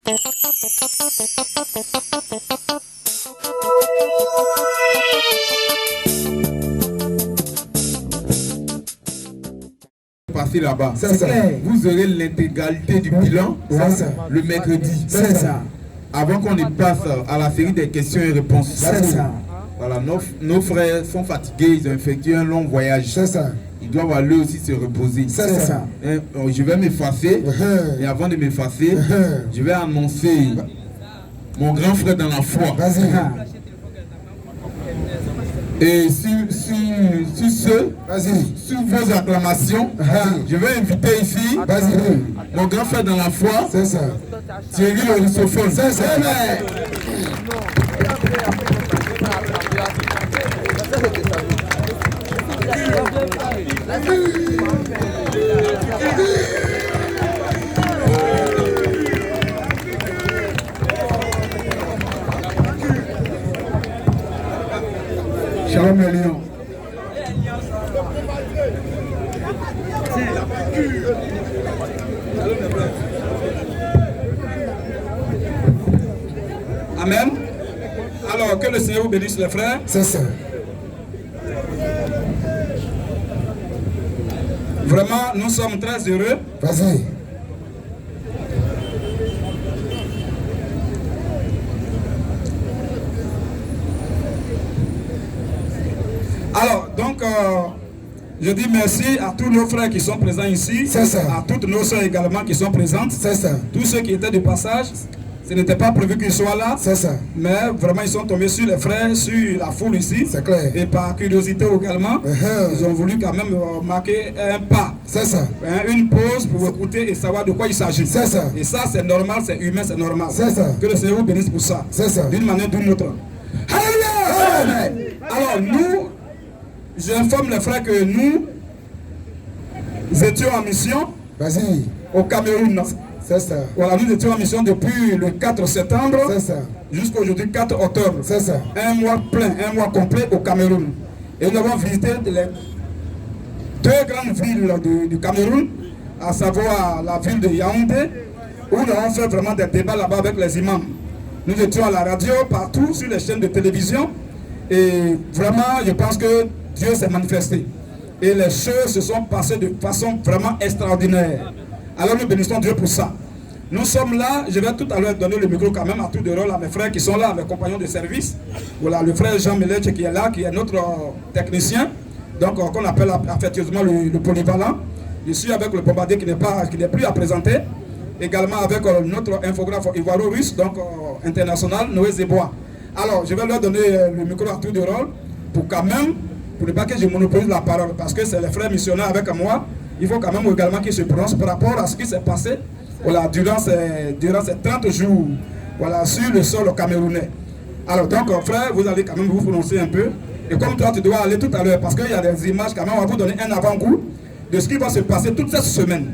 Passer là-bas. Vous aurez l'intégralité du bilan le mercredi. C'est ça. Avant qu'on ne passe à la série des questions et réponses. C'est ça. Voilà, nos frères sont fatigués, ils ont effectué un long voyage. C'est ça. Ils doivent aller aussi se reposer. C'est ça. Je vais m'effacer. Et avant de m'effacer, je vais annoncer mon grand frère dans la foi. Vas-y. Et sur vos acclamations, je vais inviter ici mon grand frère dans la foi, Thierry le russophone. C'est ça. Shalom les lions. Amen. Alors que le Seigneur vous bénisse les frères. C'est ça. Vraiment, nous sommes très heureux. Vas-y. Alors, donc, je dis merci à tous nos frères qui sont présents ici. C'est ça. À toutes nos soeurs également qui sont présentes. C'est ça. Tous ceux qui étaient de passage. Ce n'était pas prévu qu'ils soient là. C'est ça. Mais vraiment, ils sont tombés sur les frères, sur la foule ici. C'est clair. Et par curiosité également, ils ont voulu quand même marquer un pas. C'est ça. Une pause pour écouter et savoir de quoi il s'agit. C'est ça. Et ça, c'est normal, c'est humain, c'est normal. C'est ça. Que le Seigneur vous bénisse pour ça. C'est ça. D'une manière ou d'une autre. Alléluia! Alors, nous, j'informe les frères que nous étions en mission. Vas-y. Au Cameroun. C'est ça. Voilà, nous étions en mission depuis le 4 septembre jusqu'à aujourd'hui 4 octobre. C'est ça. Un mois plein, un mois complet au Cameroun. Et nous avons visité les deux grandes villes du Cameroun, à savoir la ville de Yaoundé, où nous avons fait vraiment des débats là-bas avec les imams. Nous étions à la radio, partout, sur les chaînes de télévision. Et vraiment, je pense que Dieu s'est manifesté. Et les choses se sont passées de façon vraiment extraordinaire. Alors nous bénissons Dieu pour ça. Nous sommes là, je vais tout à l'heure donner le micro quand même à tour de rôle à mes frères qui sont là, à mes compagnons de service. Voilà, le frère Jean Melech qui est là, qui est notre technicien, donc qu'on appelle affectueusement le polyvalent. Je suis avec le bombardier qui n'est plus à présenter. Également avec notre infographe ivoiro-russe, donc international, Noé Zebois. Alors, je vais leur donner le micro à tour de rôle pour quand même, pour ne pas que je monopolise la parole, parce que c'est les frères missionnaires avec moi. Il faut quand même également qu'ils se prononcent par rapport à ce qui s'est passé voilà, durant ces 30 jours voilà, sur le sol camerounais. Alors donc frère, vous allez quand même vous prononcer un peu. Et comme toi tu dois aller tout à l'heure, parce qu'il y a des images quand même, on va vous donner un avant-goût de ce qui va se passer toute cette semaine.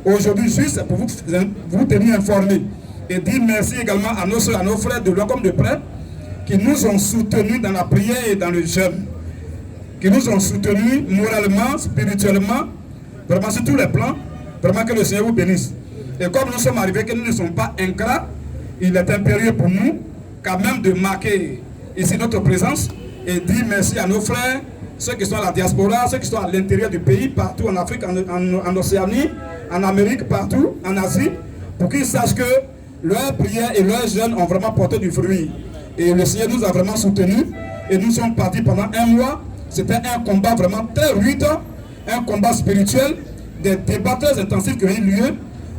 Aujourd'hui juste pour vous tenir informés. Et dire merci également à nos soeurs, à nos frères de loin comme de près, qui nous ont soutenus dans la prière et dans le jeûne. Qui nous ont soutenus moralement, spirituellement, vraiment sur tous les plans, vraiment que le Seigneur vous bénisse. Et comme nous sommes arrivés, que nous ne sommes pas ingrats, il est impérieux pour nous quand même de marquer ici notre présence et dire merci à nos frères, ceux qui sont à la diaspora, ceux qui sont à l'intérieur du pays, partout en Afrique, en Océanie, en Amérique, partout, en Asie, pour qu'ils sachent que leurs prières et leurs jeûnes ont vraiment porté du fruit. Et le Seigneur nous a vraiment soutenus et nous sommes partis pendant un mois. C'était un combat vraiment très rude, un combat spirituel, des débats très intensifs qui ont eu lieu.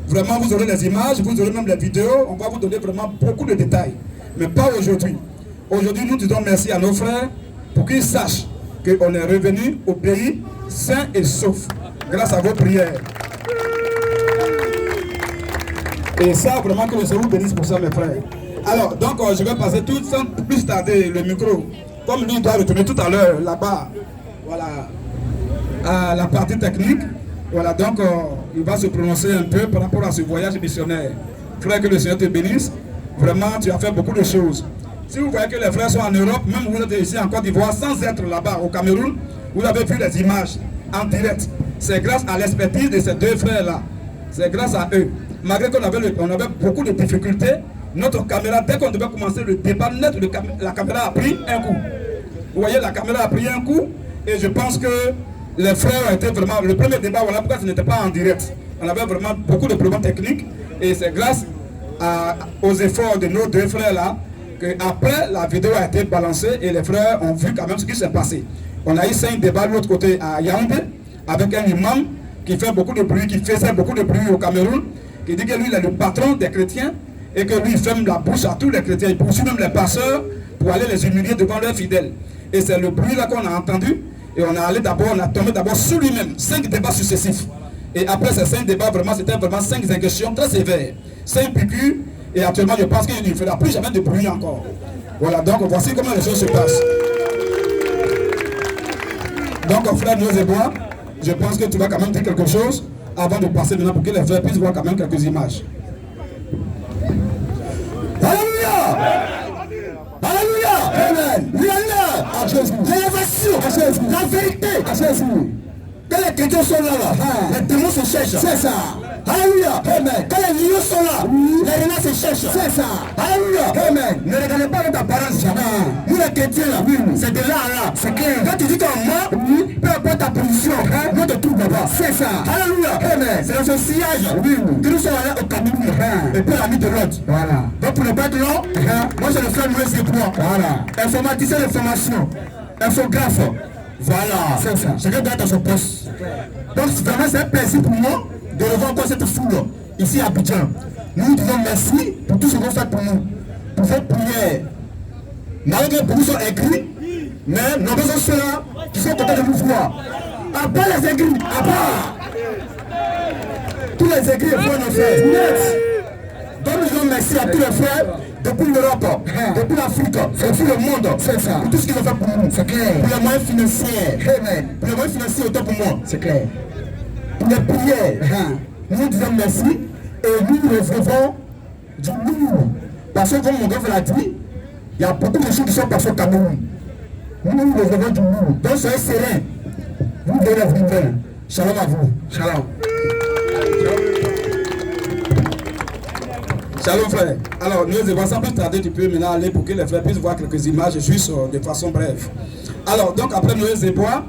Vraiment, vous aurez les images, vous aurez même les vidéos. On va vous donner vraiment beaucoup de détails. Mais pas aujourd'hui. Aujourd'hui, nous disons merci à nos frères pour qu'ils sachent qu'on est revenu au pays sain et sauf grâce à vos prières. Et ça, vraiment, que le Seigneur vous bénisse pour ça, mes frères. Alors, donc, je vais passer tout sans plus tarder le micro. Comme lui doit retourner tout à l'heure là-bas, voilà, à la partie technique. Voilà, donc il va se prononcer un peu par rapport à ce voyage missionnaire. Frère, que le Seigneur te bénisse. Vraiment, tu as fait beaucoup de choses. Si vous voyez que les frères sont en Europe, même vous êtes ici en Côte d'Ivoire, sans être là-bas au Cameroun, vous avez vu les images en direct. C'est grâce à l'expertise de ces deux frères-là. C'est grâce à eux. malgré qu'on avait, on avait beaucoup de difficultés, notre caméra, dès qu'on devait commencer le débat net, la caméra a pris un coup. Vous voyez, la caméra a pris un coup, et je pense que les frères étaient vraiment... Le premier débat, voilà pourquoi ce n'était pas en direct. On avait vraiment beaucoup de problèmes techniques, et c'est grâce aux efforts de nos deux frères là, qu'après la vidéo a été balancée, et les frères ont vu quand même ce qui s'est passé. On a eu 5 débats de l'autre côté à Yaoundé, avec un imam qui fait beaucoup de bruit, qui faisait beaucoup de bruit au Cameroun, qui dit que lui il est le patron des chrétiens, et que lui il ferme la bouche à tous les chrétiens, il poursuit même les pasteurs pour aller les humilier devant leurs fidèles. Et c'est le bruit là qu'on a entendu, et on a tombé d'abord sur lui-même, 5 débats successifs. Et après ces 5 débats, vraiment, c'était vraiment 5 injonctions très sévères, 5 piqûres, et actuellement je pense qu'il ne fera plus jamais de bruit encore. Voilà, donc voici comment les choses se passent. Donc frère Noël, je pense que tu vas quand même dire quelque chose avant de passer maintenant pour que les frères puissent voir quand même quelques images. Alléluia! Alléluia! Amen! Alléluia! À Jésus! L'élévation! À Jésus! La vérité! À Jésus! Quand les chrétiens sont là, les démons se cherchent. C'est ça! Alléluia! Amen! Quand les lions sont là, les renards se cherchent. C'est ça! Alléluia! Amen! Ne regardez pas notre apparence jamais. Nous les chrétiens là, c'est de là à là. C'est clair. Quand tu dis qu'en moi, peu importe ta position, nous te trouve là-bas. C'est ça! Alléluia! Amen! C'est dans ce sillage que nous sommes allés au Cameroun. Et puis l'ami de l'autre. Voilà. Donc pour ne pas être long, moi je le fais Louis Zébois. Voilà. Informaticien de formation. Infographe. Voilà. C'est ça. Chacun doit être à son poste. Donc vraiment c'est un plaisir pour moi de revoir encore cette foule ici à Abidjan. Nous disons merci pour tout ce qu'on fait pour nous. Pour cette prière. Malgré que beaucoup sont aigris, mais nombreux sont ceux-là qui sont contents de nous voir. À part les aigris, à part tous les aigris et frères nos frères. Donc nous disons merci à tous les frères depuis l'Europe, depuis l'Afrique, depuis le monde. C'est ça. Pour tout ce qu'ils ont fait pour nous. C'est clair. Pour les moyens financiers. Amen. Pour les moyens financiers autant pour moi. C'est clair. Pour les prières. Nous disons merci et nous recevons du lourd. Parce que comme mon grand l'a dit, il y a beaucoup de choses qui sont passées au Cameroun. Nous recevons du lourd. Donc soyez sereins. Vous donnez la nouvelle. Shalom à vous. Shalom. Shalom frère. Alors nous devons sans plus tarder, tu peux maintenant aller pour que les frères puissent voir quelques images juste de façon brève. Alors donc après Noël Zébois,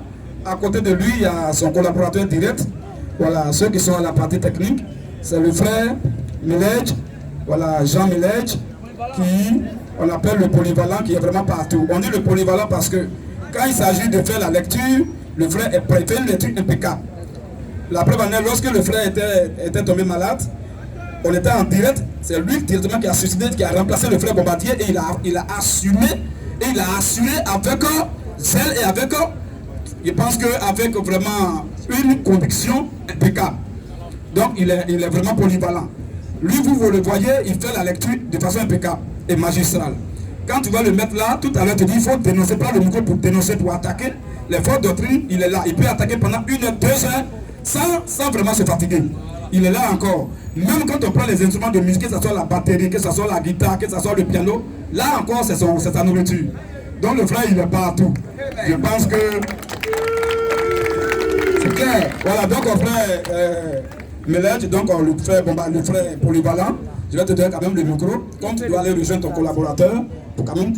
à côté de lui il y a son collaborateur direct. Voilà, ceux qui sont à la partie technique, c'est le frère Milège, voilà Jean Milège, qui on appelle le polyvalent, qui est vraiment partout. On dit le polyvalent parce que quand il s'agit de faire la lecture, le frère est prêt, il fait une lecture impeccable. La preuve en est, lorsque le frère était tombé malade, on était en direct, c'est lui directement qui a suicidé, qui a remplacé le frère Bombardier, et il a assumé, et il a assuré avec zèle et avec, je pense qu'avec vraiment une conviction impeccable. Donc il est vraiment polyvalent. Lui, vous le voyez, il fait la lecture de façon impeccable et magistrale. Quand tu vas le mettre là, tout à l'heure, tu dis il faut dénoncer, prendre le micro pour dénoncer, pour attaquer. Les forces doctrines, il est là. Il peut attaquer pendant 1 heure, 2 heures, sans vraiment se fatiguer. Il est là encore. Même quand on prend les instruments de musique, que ce soit la batterie, que ce soit la guitare, que ce soit le piano, là encore, c'est sa nourriture. Donc le frère, il est partout. Je pense que... C'est clair. Voilà, donc on frère Mélège, donc on le frère polyvalent. Je vais te donner quand même le micro. Comme tu dois aller rejoindre ton collaborateur, pour quand même,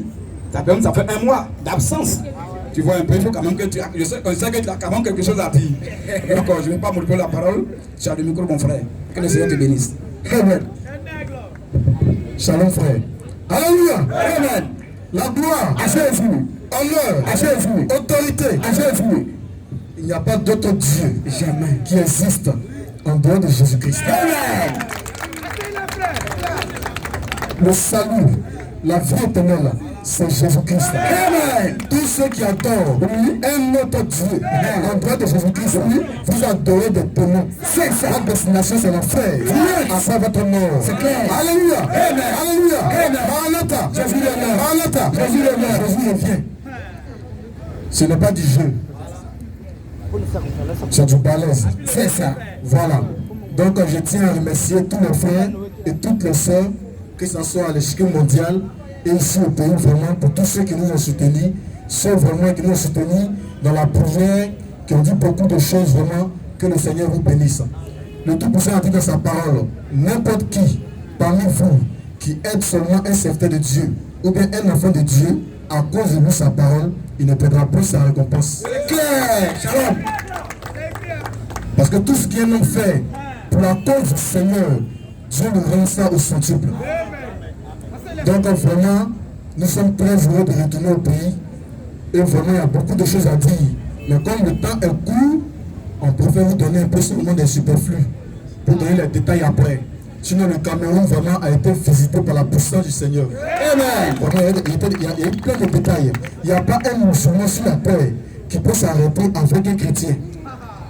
ça fait 1 mois d'absence. Tu vois un peu, il faut quand même que tu as... Je sais que tu as quand même quelque chose à dire. Donc je ne vais pas m'occuper la parole. Tu as le micro, mon frère. Que le Seigneur te bénisse. Amen. Shalom frère. Alléluia. Amen. La gloire à Jésus. Honneur à Jésus. Autorité à Jésus. Il n'y a pas d'autre Dieu jamais qui existe en dehors de Jésus-Christ. Amen. Le salut, la vie éternelle, c'est Jésus-Christ. Amen. Tous ceux qui adorent un autre Dieu en dehors de Jésus-Christ, vous adorez des démons. C'est ça. Votre destination, c'est l'enfer. Après votre mort. C'est clair. Alléluia. Amen. Alléluia. Amen. Maranatha. Jésus est là. Maranatha. Jésus est là. Jésus revient. Ce n'est pas du jeu. C'est du balèze. C'est ça. Voilà. Donc je tiens à remercier tous les frères et toutes les sœurs, que ce soit à l'échelle mondiale et ici au pays, vraiment, pour tous ceux qui nous ont soutenus, ceux vraiment qui nous ont soutenus dans la prière, qui ont dit beaucoup de choses, vraiment, que le Seigneur vous bénisse. le Tout-Puissant a dit dans sa parole, n'importe qui parmi vous qui aide seulement un serviteur de Dieu ou bien un enfant de Dieu, à cause de nous sa parole, il ne perdra plus sa récompense. C'est clair, shalom. Parce que tout ce qu'un homme fait pour la cause du Seigneur, Dieu nous rend ça au centuple. Donc vraiment, nous sommes très heureux de retourner au pays. Et vraiment, il y a beaucoup de choses à dire. Mais comme le temps est court, on préfère vous donner un peu seulement des superflus pour donner les détails après. Sinon, le Cameroun vraiment a été visité par la puissance du Seigneur. Amen. Vraiment, il y a plein de détails. Il n'y a pas un musulman sur la terre qui peut s'arrêter avec un chrétien.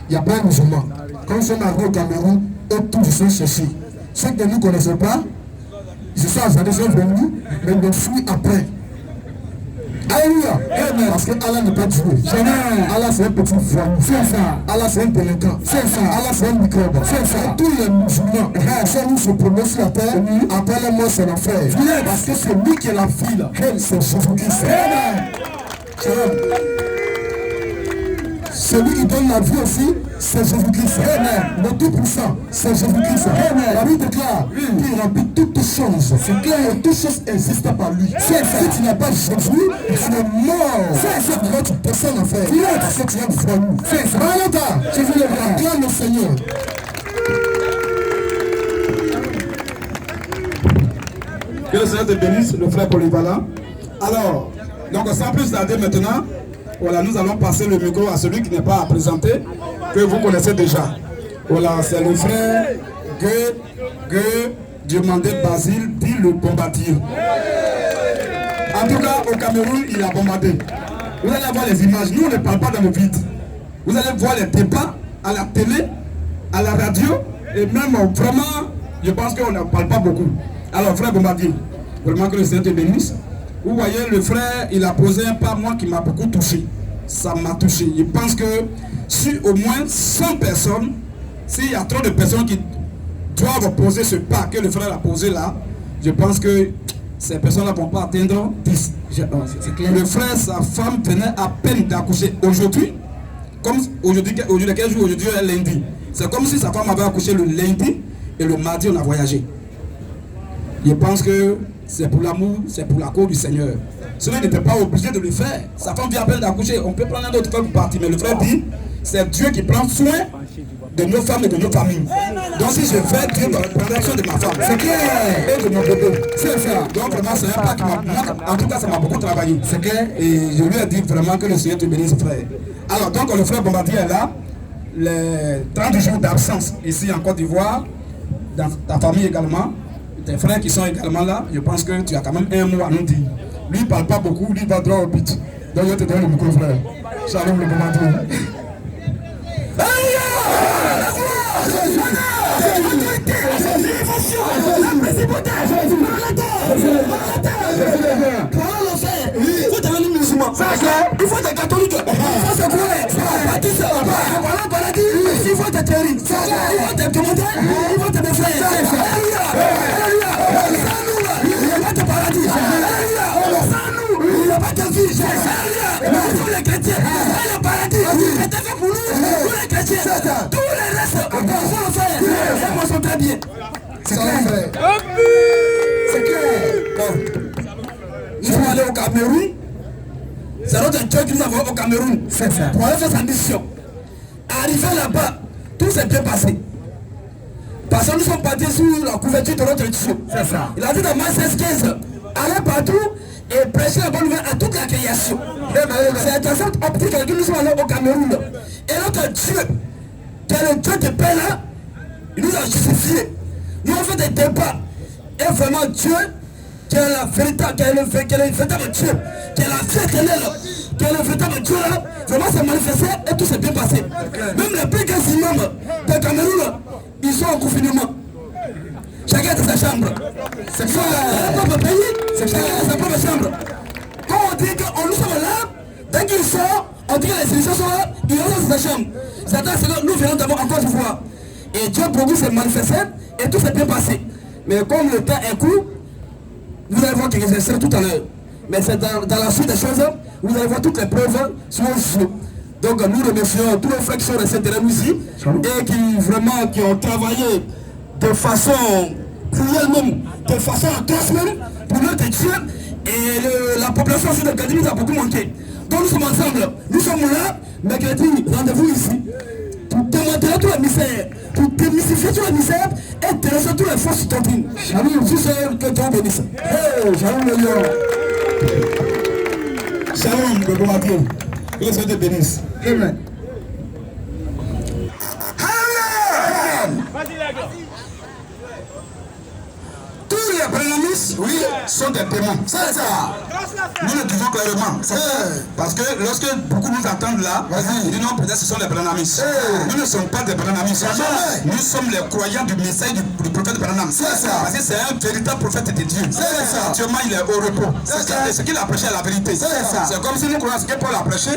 Il n'y a pas un musulman. Quand nous sommes arrivés au Cameroun, eux tous ils sont cherchés. Ceux qui ne nous connaissaient pas, ils se sont venus, mais ils nous fuient après. Alléluia. Amen. Parce que Allah n'est pas Dieu. Jamais. Allah c'est un petit voyou. C'est ça. Allah c'est un délinquant. C'est ça. Allah c'est un microbe. C'est ça. Et tous les musulmans, ceux qui se prononcent sur la terre, après la mort c'est l'enfer. Parce que c'est lui qui est la vie là. C'est Jésus-Christ. Amen. Celui qui donne la vie aussi, c'est Jésus-Christ. Le Tout-Puissant, c'est Jésus-Christ. La Bible déclare qu'il remplit toutes choses. C'est clair, toutes choses existent par lui. Si tu n'as pas Jésus, tu es mort. C'est pour tu descends en enfer. Parce que tu es voyou. C'est ça. Acclame le Seigneur. Que le Seigneur te bénisse, le frère Polyvalent. Alors, donc sans plus tarder maintenant, voilà, nous allons passer le micro à celui qui n'est pas à présenter, que vous connaissez déjà. Voilà, c'est le frère Diomandé Basile, dit le bombardier. En tout cas, au Cameroun, il a bombardé. Vous allez voir les images. Nous, on ne parle pas dans le vide. Vous allez voir les débats à la télé, à la radio, et même vraiment, je pense qu'on ne parle pas beaucoup. Alors, frère Bombardier, vraiment que le Seigneur te bénisse. Vous voyez, le frère, il a posé un pas, moi, qui m'a beaucoup touché. Ça m'a touché. Je pense que si au moins 100 personnes, s'il y a trop de personnes qui doivent poser ce pas que le frère a posé là, je pense que ces personnes-là ne vont pas atteindre 10. Le frère, sa femme venait à peine d'accoucher. Aujourd'hui, comme aujourd'hui, quel jour? Aujourd'hui est lundi. C'est comme si sa femme avait accouché le lundi et le mardi, on a voyagé. Je pense que c'est pour l'amour, c'est pour la cause du Seigneur. Cela n'était pas obligé de le faire. Sa femme vient à peine d'accoucher. On peut prendre un autre frère pour partir. Mais le frère dit, c'est Dieu qui prend soin de nos femmes et de nos familles. Donc si je fais, Dieu prendra soin de ma femme. C'est clair. Et de mon bébé. C'est ça. Donc vraiment, c'est un pas qui m'a... En tout cas, ça m'a beaucoup travaillé. C'est clair. Et je lui ai dit vraiment que le Seigneur te bénisse, frère. Alors, donc le frère Bombardier est là. Les 30 jours d'absence ici en Côte d'Ivoire. Dans ta famille également. Tes frères qui sont également là. Je pense que tu as quand même un mot à nous dire. Lui, il ne parle pas beaucoup, lui, il va droit au but. Donc, je te donne le micro, frère. Shalom, le Bombardier. Il faut des catholiques, il faut des baptistes, il faut des terriens, il faut des commandants, il faut des frères. Alléluia. Il n'y a pas de paradis. Alléluia. Sans nous, il n'y a pas de vie. Alléluia. Tous les chrétiens, le paradis est fait pour nous. Tous les chrétiens, tous les restes, il faut le faire. Et moi, je suis très bien. C'est clair. C'est clair. Nous sommes allés au Cameroun. C'est notre Dieu qui nous a envoyé au Cameroun. C'est ça. Pour aller faire sa mission. Arrivé là-bas, tout s'est bien passé. Parce que nous sommes partis sur la couverture de notre mission. C'est ça. Il a dit dans Marc 16-15, allez partout et prêcher la bonne nouvelle à toute la création. C'est dans cette optique que nous sommes allés au Cameroun. Et notre Dieu, qui est le Dieu de paix là, il nous a justifiés. Nous avons fait des débats. Et vraiment Dieu, qui est la véritable, qui est le véritable Dieu, qui est la vie éternelle, qui est le véritable Dieu là, vraiment s'est manifesté et tout s'est bien passé. Même les plus grands imams de Cameroun, ils sont en confinement. Chacun de sa chambre. C'est ça, le propre pays, c'est chacun de sa propre chambre. Quand on dit qu'on nous sommes là, dès qu'ils sortent, on dit que les solutions sont là, ils rentrent dans sa chambre. C'est-à-dire que nous venons d'abord encore une fois. Et Dieu pour nous s'est manifesté et tout s'est bien passé. Mais comme le temps est court, vous allez voir quelques extraits tout à l'heure. Mais c'est dans la suite des choses, vous allez voir toutes les preuves sur le jeu. Donc nous remercions tous les frères qui sont restés derrière nous ici et qui ont travaillé de façon cruelle même, de façon atroce même, pour notre Dieu. Et la population aussi de Gadi nous a beaucoup manqué. Donc nous sommes ensemble, nous sommes là, mercredi, rendez-vous ici, pour démontrer tout le misère, pour démystifier tout le misère et dénoncer toutes les fausses doctrines. Shalom, si c'est que Dieu bénisse. Hey, shalom le lion. Shalom, le bon Dieu. Que Dieu te bénisse. Amen. Tous les prénomistes, oui, sont des démons. C'est ça. Nous le disons clairement. Parce que lorsque beaucoup nous entendent là, ils disent non, peut-être ce sont des prénomistes. Nous ne sommes pas des prénomistes. Nous sommes les croyants du message du prophète Branham. Parce que c'est un véritable prophète de Dieu. Actuellement, il est au repos. Et ce qu'il a prêché est la vérité. C'est comme si nous croyons ce que Paul a prêché.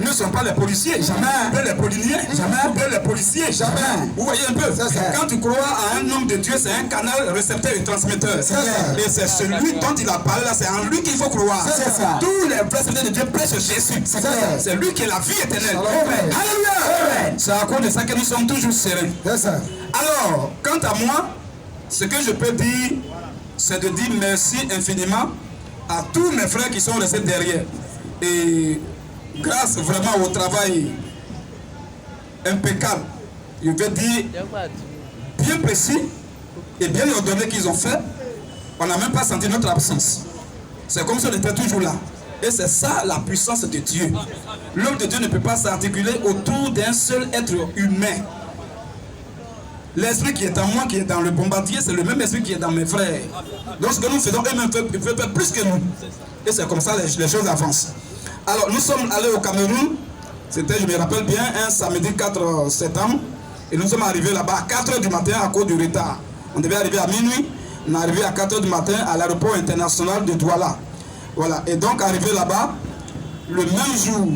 Nous ne sommes pas les policiers. Jamais. Les policiers. Jamais. Les policiers. Jamais. Vous voyez un peu. Quand tu crois à un homme de Dieu, c'est un canal récepteur et transmetteur. Et c'est celui dont il a parlé là, c'est en lui qu'il faut croire. Tous les vrais serviteurs de Dieu prêchent Jésus. C'est lui qui est la vie éternelle. Alléluia. C'est à cause de ça que nous sommes toujours sereins. Alors, quant à moi, ce que je peux dire, c'est de dire merci infiniment à tous mes frères qui sont restés derrière. Et grâce vraiment au travail impeccable, je veux dire bien précis et bien ordonné qu'ils ont fait, on n'a même pas senti notre absence. C'est comme si on était toujours là. Et c'est ça la puissance de Dieu. L'homme de Dieu ne peut pas s'articuler autour d'un seul être humain. L'esprit qui est en moi, qui est dans le bombardier, c'est le même esprit qui est dans mes frères. Donc ce que nous faisons, eux-mêmes peuvent faire plus que nous. Et c'est comme ça les choses avancent. Alors nous sommes allés au Cameroun. C'était, je me rappelle bien, un samedi 4 septembre. Et nous sommes arrivés là-bas à 4 h du matin à cause du retard. On devait arriver à minuit. On est arrivé à 4 h du matin à l'aéroport international de Douala. Voilà. Et donc, arrivé là-bas, le même jour,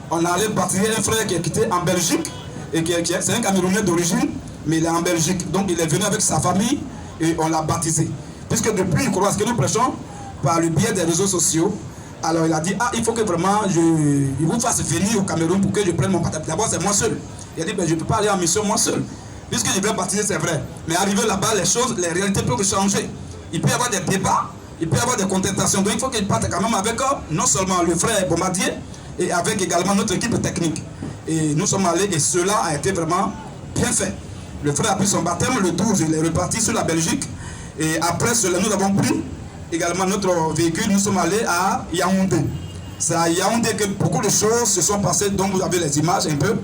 on allait baptiser un frère qui est quitté en Belgique. Et c'est un Camerounais d'origine, mais il est en Belgique. Donc, il est venu avec sa famille et on l'a baptisé. Puisque depuis, il croit ce que nous prêchons par le biais des réseaux sociaux. Alors, il a dit, il faut que vraiment je vous fasse venir au Cameroun pour que je prenne mon baptême. D'abord, c'est moi seul. Il a dit, je ne peux pas aller en mission moi seul. Puisque je vais baptiser, c'est vrai. Mais arrivé là-bas, les réalités peuvent changer. Il peut y avoir des débats, il peut y avoir des contestations. Donc il faut qu'il parte quand même avec non seulement le frère bombardier, et avec également notre équipe technique. Et nous sommes allés, et cela a été vraiment bien fait. Le frère a pris son baptême, le 12, il est reparti sur la Belgique. Et après cela, nous avons pris également notre véhicule, nous sommes allés à Yaoundé. C'est à Yaoundé que beaucoup de choses se sont passées, donc vous avez les images un peu.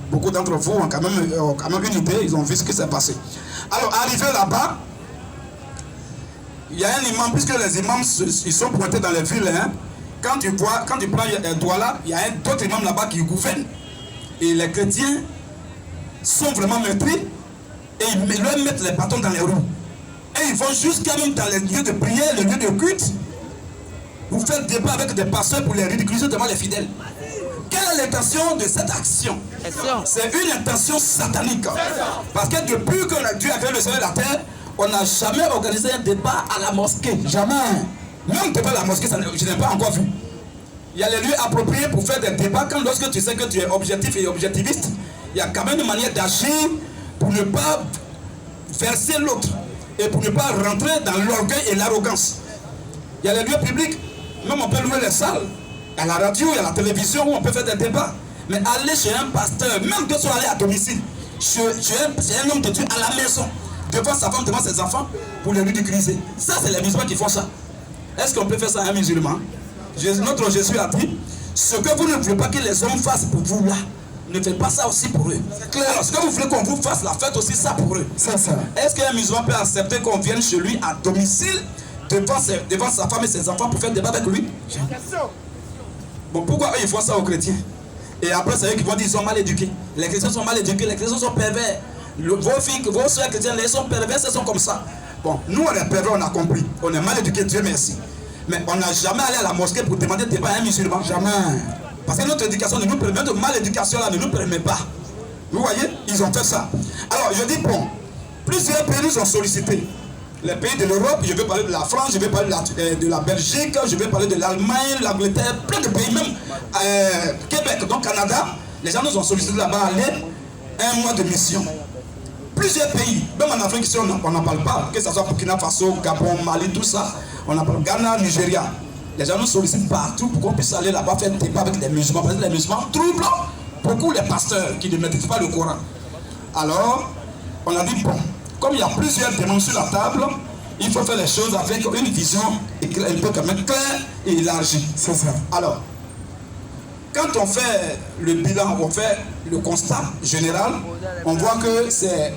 Beaucoup d'entre vous ont quand même une idée, ils ont vu ce qui s'est passé. Alors, arrivé là-bas, il y a un imam, puisque les imams ils sont pointés dans les villes, hein, quand tu prends Douala, il y a d'autres imams là-bas qui gouvernent. Et les chrétiens sont vraiment maîtris et ils leur mettent les bâtons dans les roues. Et ils vont jusqu'à même dans les lieux de prière, les lieux de culte, pour faire débat avec des pasteurs pour les ridiculiser devant les fidèles. Quelle est l'intention de cette action? C'est une intention satanique. Parce que depuis que Dieu a créé le ciel et la terre, on n'a jamais organisé un débat à la mosquée. Jamais. Même débat à la mosquée, je n'ai pas encore vu. Il y a les lieux appropriés pour faire des débats. Quand lorsque tu sais que tu es objectif et objectiviste, il y a quand même une manière d'agir pour ne pas verser l'autre et pour ne pas rentrer dans l'orgueil et l'arrogance. Il y a les lieux publics, même on peut louer les salles. Il y a la radio, il y a la télévision où on peut faire des débats. Mais aller chez un pasteur, même que soit aller à domicile, chez un homme de Dieu à la maison, devant sa femme, devant ses enfants, pour les ridiculiser. Ça, c'est les musulmans qui font ça. Est-ce qu'on peut faire ça à un musulman? Notre Jésus a dit, ce que vous ne voulez pas que les hommes fassent pour vous là, ne faites pas ça aussi pour eux. Alors, ce que vous voulez qu'on vous fasse, la faites aussi ça pour eux. Est-ce qu'un musulman peut accepter qu'on vienne chez lui à domicile, devant sa femme et ses enfants pour faire débat avec lui? Bon, pourquoi eux ils font ça aux chrétiens? Et après, c'est eux qui vont dire qu'ils sont mal éduqués. Les chrétiens sont mal éduqués, les chrétiens sont pervers. Vos filles, vos soeurs chrétiennes, elles sont perverses, elles sont comme ça. Bon, nous on est pervers, on a compris. On est mal éduqués, Dieu merci. Mais on n'a jamais allé à la mosquée pour demander des débat à un musulman. Jamais. Parce que notre éducation ne nous permet, notre mal éducation là ne nous permet pas. Vous voyez, ils ont fait ça. Alors je dis, bon, plusieurs pays nous ont sollicité. Les pays de l'Europe, je vais parler de la France, je vais parler de la Belgique, je vais parler de l'Allemagne, l'Angleterre, plein de pays, même Québec, donc Canada. Les gens nous ont sollicité là-bas aller 1 mois de mission. Plusieurs pays, même en Afrique, on n'en parle pas, que ce soit Burkina Faso, Gabon, Mali, tout ça, on en parle, Ghana, Nigeria. Les gens nous sollicitent partout pour qu'on puisse aller là-bas faire un débat avec les musulmans, parce que les musulmans troublent beaucoup les pasteurs qui ne maîtrisent pas le Coran. Alors, on a dit, bon, comme il y a plusieurs demandes sur la table, il faut faire les choses avec une vision un peu quand même claire et élargie. C'est ça. Alors, quand on fait le bilan, on fait le constat général, on voit que c'est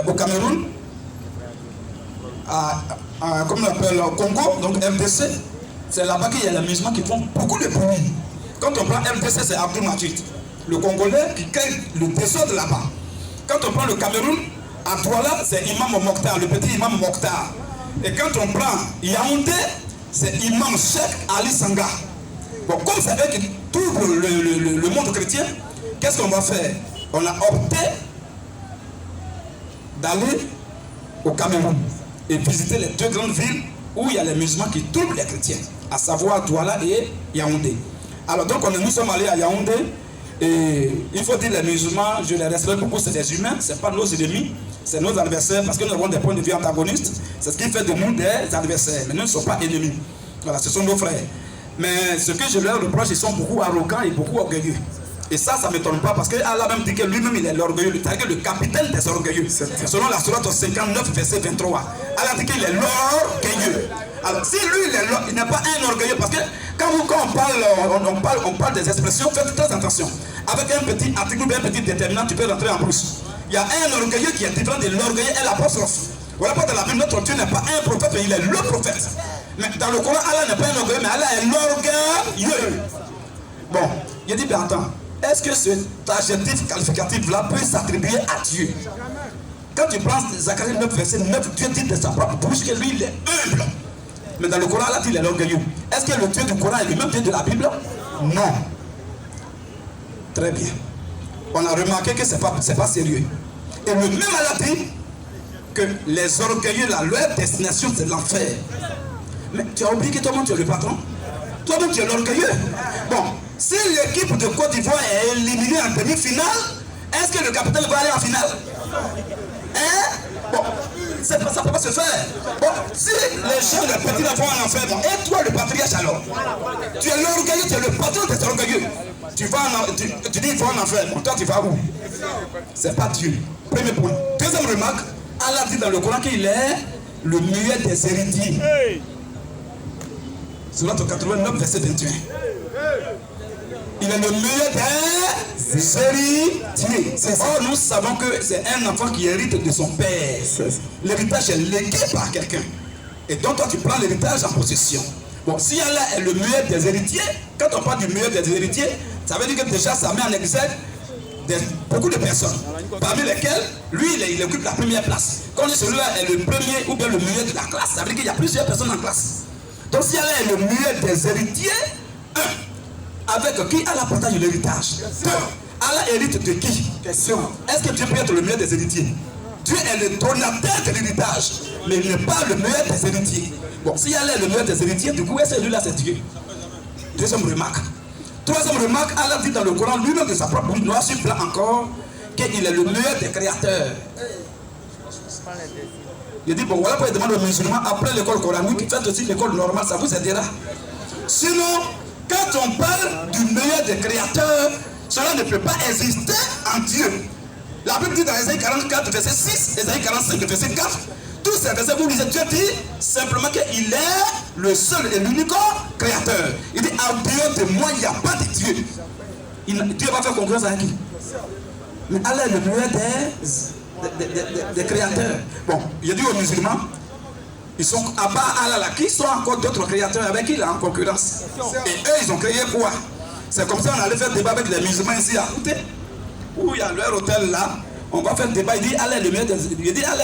au Cameroun, comme on appelle au Congo, donc RDC, c'est là-bas qu'il y a les musulmans qui font beaucoup de bruit. Quand on prend RDC, c'est Abdul Majid, le Congolais qui crée le désordre là-bas. Quand on prend le Cameroun, à Douala, c'est Imam Mokhtar, le petit Imam Mokhtar. Et quand on prend Yaoundé, c'est Imam Cheikh Ali Sanga. Bon, comme c'est eux qui troublent le monde chrétien, qu'est-ce qu'on va faire? On a opté d'aller au Cameroun et visiter les 2 grandes villes où il y a les musulmans qui troublent les chrétiens, à savoir Douala et Yaoundé. Alors donc nous sommes allés à Yaoundé et il faut dire les musulmans, je les respecte beaucoup, c'est des humains, ce n'est pas nos ennemis, c'est nos adversaires parce que nous avons des points de vue antagonistes, c'est ce qui fait de nous des adversaires, mais nous ne sommes pas ennemis. Voilà, ce sont nos frères. Mais ce que je leur reproche, ils sont beaucoup arrogants et beaucoup orgueilleux. Et ça ne m'étonne pas parce que Allah même dit que lui-même il est l'orgueilleux, c'est-à-dire le capitaine des orgueilleux. Selon la sourate 59, verset 23, Allah dit qu'il est l'orgueilleux. Alors si lui il n'est pas un orgueilleux, parce que quand on parle des expressions, faites très attention. Avec un petit article ou un petit déterminant, tu peux rentrer en plus. Il y a un orgueilleux qui est différent de l'orgueilleux et l'apostrophe. Voilà pas dans la Bible, notre Dieu n'est pas un prophète, mais il est le prophète. Mais dans le Coran, Allah n'est pas un orgueilleux, mais Allah est l'orgueilleux. Bon, il dit, bien attends, est-ce que cet adjectif qualificatif-là peut s'attribuer à Dieu? Quand tu prends Zacharie 9, verset 9, Dieu dit de sa propre bouche que lui, il est humble. Mais dans le Coran, Allah dit qu'il est l'orgueilleux. Est-ce que le Dieu du Coran est le même Dieu de la Bible? Non. Très bien. On a remarqué que ce n'est pas sérieux. Et le même Allah dit que les orgueilleux, leur destination, c'est l'enfer. Mais tu as oublié que toi-même tu es le patron? Toi-même tu es l'orgueilleux. Bon, si l'équipe de Côte d'Ivoire est éliminée en demi-finale, est-ce que le capitaine va aller en finale? Hein? Bon, ça ne peut pas se faire. Bon, si les gens, les petits vont en enfer, bon, et toi le patriarche alors? Tu es l'orgueilleux, tu es le patron des orgueilleux. Tu dis il faut en enfer, bon, toi tu vas où? C'est pas Dieu. Premier point. Deuxième remarque, Allah dit dans le Coran qu'il est le meilleur des héritiers. Sourate 89, verset 21. Il est le meilleur des héritiers. Or, nous savons que c'est un enfant qui hérite de son père. L'héritage est légué par quelqu'un. Et donc, toi, tu prends l'héritage en possession. Bon, si Allah est le meilleur des héritiers, quand on parle du meilleur des héritiers, ça veut dire que déjà, ça met en exergue beaucoup de personnes. Parmi lesquelles, lui, il occupe la première place. Quand celui-là est le premier ou bien le meilleur de la classe, ça veut dire qu'il y a plusieurs personnes en classe. Donc si Allah est le meilleur des héritiers, avec qui Allah partage l'héritage? Allah hérite de qui? Question. Est-ce que Dieu peut être le meilleur des héritiers? Dieu est le donateur de l'héritage, mais il n'est pas le meilleur des héritiers. Bon, si Allah est le meilleur des héritiers, du coup, est-ce que lui-là c'est Dieu? Deuxième remarque. Troisième remarque, Allah dit dans le Coran, lui-même de sa propre bouche, noir sur blanc encore, qu'il est le meilleur des créateurs. Il dit, bon, voilà pourquoi il demande aux musulmans, après l'école coranique, faites aussi l'école normale, ça vous aidera. Sinon, quand on parle du meilleur des créateurs, cela ne peut pas exister en Dieu. La Bible dit dans Ésaïe 44, verset 6, Ésaïe 45, verset 4, tous ces versets, vous lisez, Dieu dit simplement qu'il est le seul et l'unique créateur. Il dit, en dehors de moi, il n'y a pas de Dieu. Dieu va faire concurrence avec qui? Mais Allah est le meilleur des créateurs. Bon, il a dit aux musulmans, ils sont à part Allah là, qui sont encore d'autres créateurs avec qui il est en concurrence? Et eux, ils ont créé quoi? C'est comme ça on allait faire débat avec les musulmans ici à côté, où il y a leur hôtel là. On va faire débat. Il dit Allah est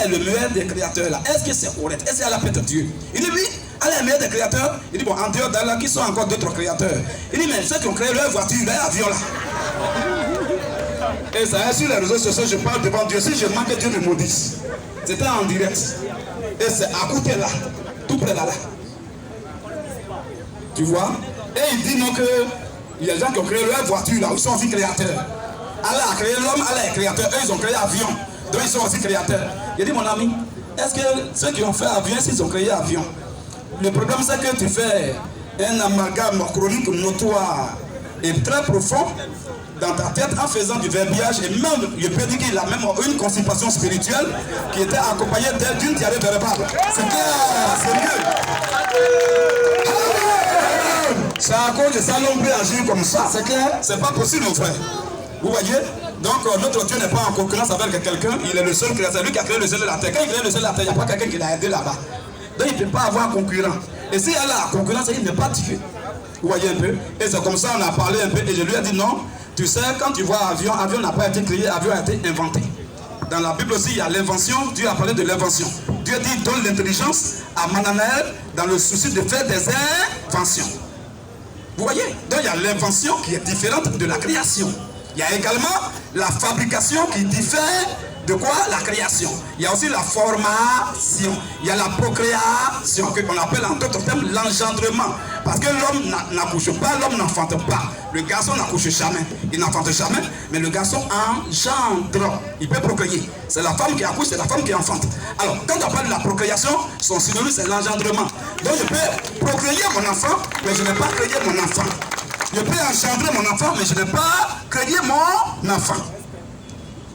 le meilleur des créateurs là. Est-ce que c'est correct? Est-ce qu'Allah peut être Dieu? Il dit oui, Allah est le meilleur des créateurs. Il dit bon, en dehors d'Allah, qui sont encore d'autres créateurs? Il dit mais ceux qui ont créé leur voiture, leur avion là. Et ça est sur les réseaux sociaux, je parle devant Dieu. Si je manque, Dieu me maudisse. C'était en direct. Et c'est à côté là, tout près là. Tu vois? Et il dit non que Il y a des gens qui ont créé leur voiture là, ils sont aussi créateurs. Allah a créé l'homme, Allah est créateur. Eux, ils ont créé l'avion, donc ils sont aussi créateurs. Il dit, mon ami, est-ce que ceux qui ont fait avion, s'ils ont créé avion, le problème c'est que tu fais un amalgame chronique notoire et très profond dans ta tête en faisant du verbiage, et même, je peux dire qu'il a même une constipation spirituelle qui était accompagnée d'une diarrhée verbale. C'est clair, c'est mieux. C'est à cause de ça l'on peut agir comme ça. C'est clair? C'est pas possible, mon frère. Vous voyez? Donc notre Dieu n'est pas en concurrence avec quelqu'un, il est le seul créateur, c'est lui qui a créé le ciel de la terre. Quand il crée le ciel de la terre, il n'y a pas quelqu'un qui l'a aidé là-bas. Donc il ne peut pas avoir concurrent. Et si elle a concurrence, il n'est pas Dieu. Vous voyez un peu? Et c'est comme ça on a parlé un peu, et je lui ai dit non, tu sais, quand tu vois avion, avion n'a pas été créé, avion a été inventé. Dans la Bible aussi, il y a l'invention, Dieu a parlé de l'invention. Dieu dit, donne l'intelligence à Mananaël dans le souci de faire des inventions. Vous voyez? Donc il y a l'invention qui est différente de la création. Il y a également la fabrication qui diffère de quoi? La création. Il y a aussi la formation. Il y a la procréation, qu'on appelle en d'autres termes l'engendrement. Parce que l'homme n'accouche pas, l'homme n'enfante pas. Le garçon n'accouche jamais, il n'enfante jamais, mais le garçon engendre. Il peut procréer. C'est la femme qui accouche, c'est la femme qui enfante. Alors, quand on parle de la procréation, son synonyme c'est l'engendrement. Donc je peux procréer mon enfant, mais je n'ai pas créé mon enfant. Je peux engendrer mon enfant, mais je n'ai pas créé mon enfant.